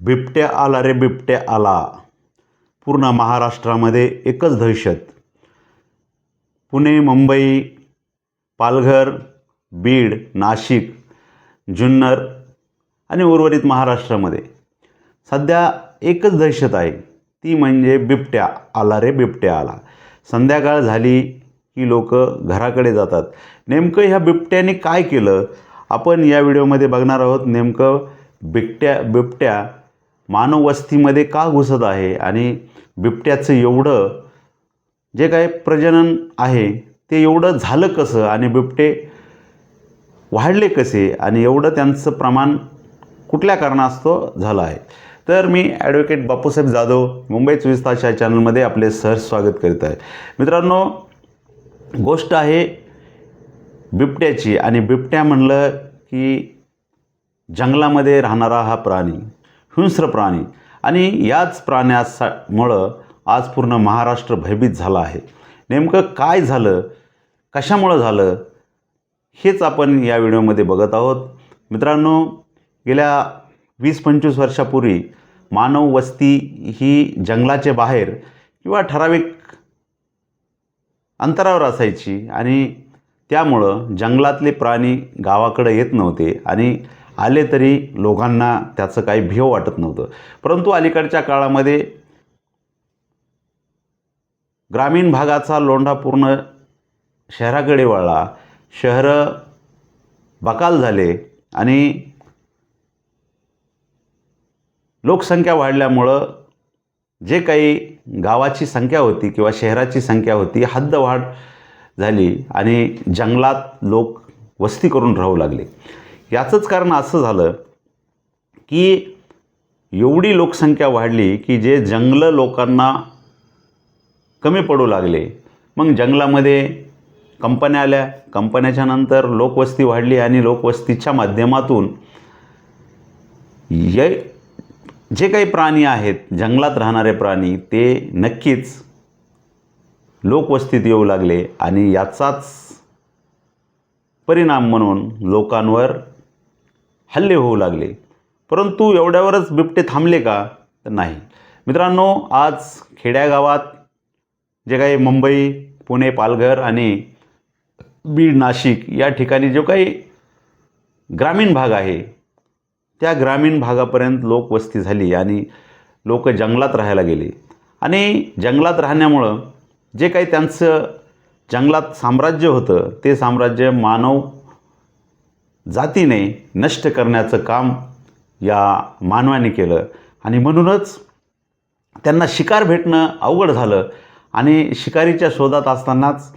बिबट्या आला रे बिबट्या आला. पूर्ण महाराष्ट्रामध्ये एकच दहशत. पुणे, मुंबई, पालघर, बीड, नाशिक, जुन्नर आणि उर्वरित महाराष्ट्रामध्ये सध्या एकच दहशत आहे, ती म्हणजे बिबट्या आला रे बिबट्या आला. संध्याकाळ झाली की लोक घराकडे जातात. नेमकं ह्या बिबट्याने काय केलं आपण या व्हिडिओमध्ये बघणार आहोत. नेमकं बिबट्या मानव वस्तीमध्ये का घुसत आहे आणि बिबट्याचं एवढं जे काही प्रजनन आहे ते एवढं झालं कसं आणि बिबटे वाढले कसे आणि एवढं त्यांचं प्रमाण कुठल्या कारणास्तव झालं आहे. तर मी ॲडव्होकेट बापूसाहेब जाधव मुंबई 24 तास या चॅनलमध्ये आपले सहर्ष स्वागत करीत आहे. मित्रांनो, गोष्ट आहे बिबट्याची आणि बिबट्या म्हणलं की जंगलामध्ये राहणारा हा प्राणी, हिंस्र प्राणी आणि याच प्राण्यामुळं आज पूर्ण महाराष्ट्र भयभीत झाला आहे. नेमकं काय झालं, कशामुळं झालं हेच आपण या व्हिडिओमध्ये बघत आहोत. मित्रांनो, गेल्या 20-25 वर्षापूर्वी मानव वस्ती ही जंगलाच्या बाहेर किंवा ठराविक अंतरावर असायची आणि त्यामुळं जंगलातले प्राणी गावाकडे येत नव्हते आणि आले तरी लोकांना त्याचं काही भीव वाटत नव्हतं. परंतु अलीकडच्या काळामध्ये ग्रामीण भागाचा लोंढा पूर्ण शहराकडे वळला. शहरं बकाल झाले आणि लोकसंख्या वाढल्यामुळं जे काही गावाची संख्या होती किंवा शहराची संख्या होती हद्दवाढ झाली आणि जंगलात लोक वस्ती करून राहू लागले. याचंच कारण असं झालं की एवढी लोकसंख्या वाढली की जे जंगलं लोकांना कमी पडू लागले. मग जंगलामध्ये कंपन्या आल्या. कंपन्याच्या नंतर लोकवस्ती वाढली आणि लोकवस्तीच्या माध्यमातून जे काही प्राणी आहेत, जंगलात राहणारे प्राणी, ते नक्कीच लोकवस्तीत येऊ लागले आणि याचाच परिणाम म्हणून लोकांवर हल्ले होऊ लागले. परंतु एवढ्यावरच बिबटे थांबले का? तर नाही. मित्रांनो, आज खेड्यागावात जे काही मुंबई, पुणे, पालघर आणि बीड, नाशिक या ठिकाणी जो काही ग्रामीण भाग आहे त्या ग्रामीण भागापर्यंत लोकवस्ती झाली आणि लोक जंगलात राहायला गेले आणि जंगलात राहण्यामुळं जे काही त्यांचं जंगलात साम्राज्य होतं ते साम्राज्य मानव जातीने नष्ट करण्याचं काम या मानवाने केलं आणि म्हणूनच त्यांना शिकार भेटणं अवघड झालं आणि शिकारीच्या शोधात असतानाच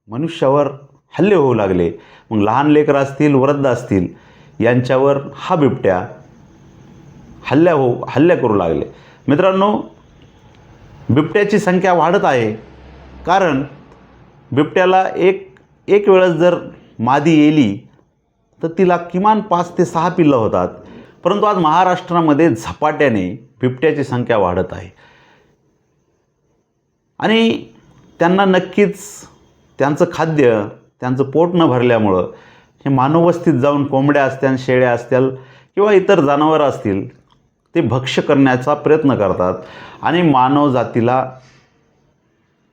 मनुष्यावर हल्ले होऊ लागले. मग लहान लेकरं असतील, वृद्ध असतील, यांच्यावर हा बिबट्या हल्ल्या करू लागले. मित्रांनो, बिबट्याची संख्या वाढत आहे कारण बिबट्याला एक वेळेस जर मादी येली तर तिला किमान 5 ते 6 पिल्लं होतात. परंतु आज महाराष्ट्रामध्ये झपाट्याने बिबट्याची संख्या वाढत आहे आणि त्यांना नक्कीच त्यांचं खाद्य, त्यांचं पोट न भरल्यामुळं हे मानववस्तीत जाऊन कोंबड्या असतील, शेळ्या असतील किंवा इतर जनावरं असतील ते भक्ष्य करण्याचा प्रयत्न करतात आणि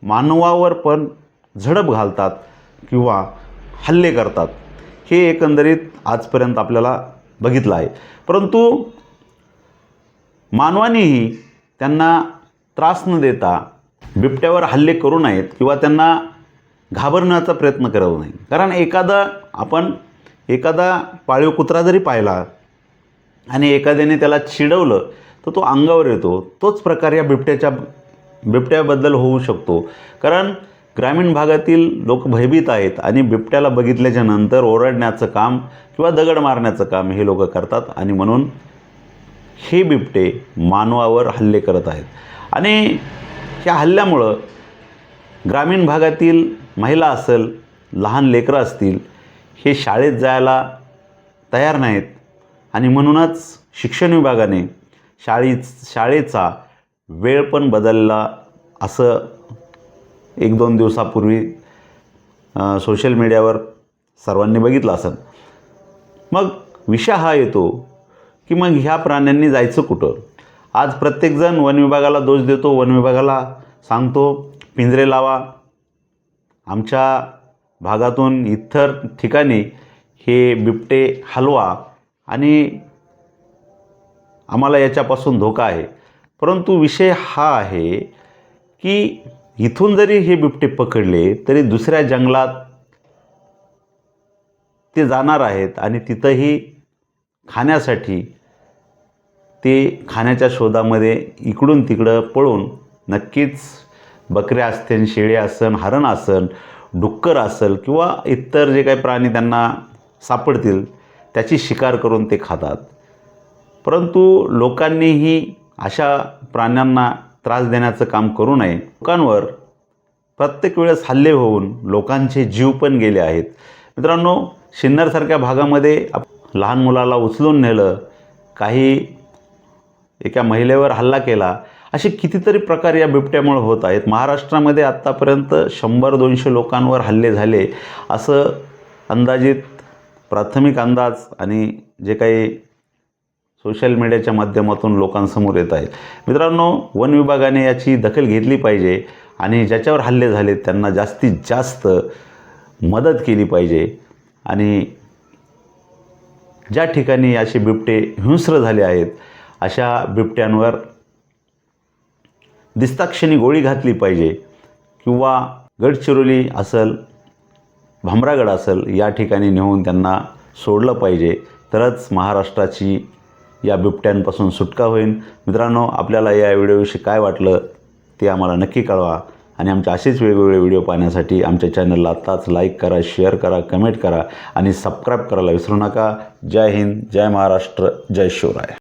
मानवावर पण झडप घालतात किंवा हल्ले करतात. हे एकंदरीत आजपर्यंत आपल्याला बघितलं आहे. परंतु मानवानेही त्यांना त्रास न देता बिबट्यावर हल्ले करू नयेत किंवा त्यांना घाबरण्याचा प्रयत्न करू नये. कारण एखादा पाळीव कुत्रा जरी पाहिला आणि एखाद्याने त्याला चिडवलं तर तो अंगावर येतो. तोच प्रकार या बिबट्याबद्दल होऊ शकतो. कारण ग्रामीण भागातील लोक भयभीत आहेत आणि बिबट्याला बघितल्याच्या नंतर ओरडण्याचं काम किंवा दगड मारण्याचं काम हे लोक करतात आणि म्हणून हे बिबटे मानवावर हल्ले करत आहेत आणि ह्या हल्ल्यामुळं ग्रामीण भागातील महिला असेल, लहान लेकरं असतील, हे शाळेत जायला तयार नाहीत आणि म्हणूनच शिक्षण विभागाने शाळेचा वेळ पण बदलला असं 1-2 दिवसापूर्वी सोशल मीडियावर सर्वांनी बघितलं असेल. मग विषय हा येतो की मग ह्या प्राण्यांनी जायचं कुठं? आज प्रत्येकजण वन विभागाला दोष देतो, वन विभागाला सांगतो पिंजरे लावा, आमच्या भागातून इतर ठिकाणी हे बिबटे हलवा आणि आम्हाला याच्यापासून धोका आहे. परंतु विषय हा आहे की इथून जरी हे बिबटे पकडले तरी दुसऱ्या जंगलात ते जाणार आहेत आणि तिथंही खाण्यासाठी ते खाण्याच्या शोधामध्ये इकडून तिकडं पळून नक्कीच बकऱ्या असतील, शेळ्या असन, हरण असन, डुक्कर असेल किंवा इतर जे काही प्राणी त्यांना सापडतील त्याची शिकार करून ते खातात. परंतु लोकांनीही अशा प्राण्यांना त्रास देण्याचं काम करू नये. लोकांवर प्रत्येक वेळेस हल्ले होऊन लोकांचे जीव पण गेले आहेत. मित्रांनो, सिन्नरसारख्या भागामध्ये लहान मुलाला उचलून नेलं, काही एका महिलेवर हल्ला केला, असे कितीतरी प्रकार या बिबट्यामुळे होत आहेत. महाराष्ट्रामध्ये आत्तापर्यंत 100-200 लोकांवर हल्ले झाले असं अंदाजित प्राथमिक अंदाज आणि जे काही सोशल मीडियाच्या माध्यमातून लोकांसमोर येत आहे. मित्रांनो, वन विभागाने याची दखल घेतली पाहिजे आणि ज्याच्यावर हल्ले झाले त्यांना जास्तीत जास्त मदत केली पाहिजे आणि ज्या ठिकाणी असे बिबटे हिंस्र झाले आहेत अशा बिबट्यांवर दिसताक्षणी गोळी घातली पाहिजे किंवा गडचिरोली असेल, भामरागड असेल या ठिकाणी नेऊन त्यांना सोडलं पाहिजे. तरच महाराष्ट्राची या बिबट्यांपासून सुटका होईल. मित्रांनो, आपल्याला या व्हिडिओविषयी काय वाटलं ते आम्हाला नक्की कळवा आणि आमचे असेच वेगवेगळे व्हिडिओ पाहण्यासाठी आमच्या चॅनलला आत्ताच लाईक करा, शेअर करा, कमेंट करा आणि सबस्क्राईब करायला विसरू नका. जय हिंद, जय महाराष्ट्र, जय शिवराय.